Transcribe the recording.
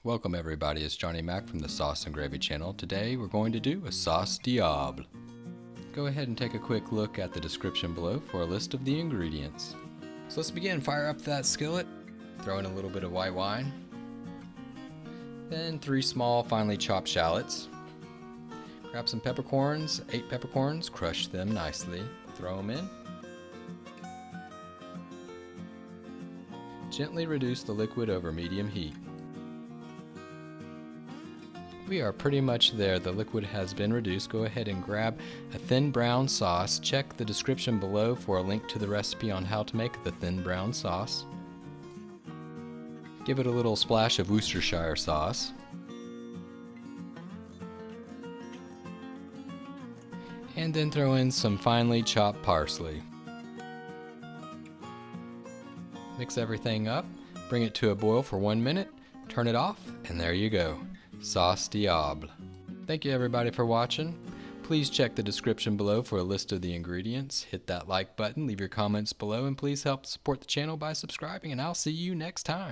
Welcome everybody, it's Johnny Mac from the Sauce and Gravy channel. Today we're going to do a sauce Diable. Go ahead and take a quick look at the description below for a list of the ingredients. So let's begin. Fire up that skillet, throw in a little bit of white wine, then 3 small finely chopped shallots. Grab some peppercorns, 8 peppercorns, crush them nicely, throw them in. Gently reduce the liquid over medium heat. We are pretty much there. The liquid has been reduced. Go ahead and grab a thin brown sauce. Check the description below for a link to the recipe on how to make the thin brown sauce. Give it a little splash of Worcestershire sauce. And then throw in some finely chopped parsley. Mix everything up, bring it to a boil for 1 minute, turn it off, and there you go. Sauce Diable. Thank you everybody for watching. Please check the description below for a list of the ingredients. Hit that like button, leave your comments below, and please help support the channel by subscribing, and I'll see you next time.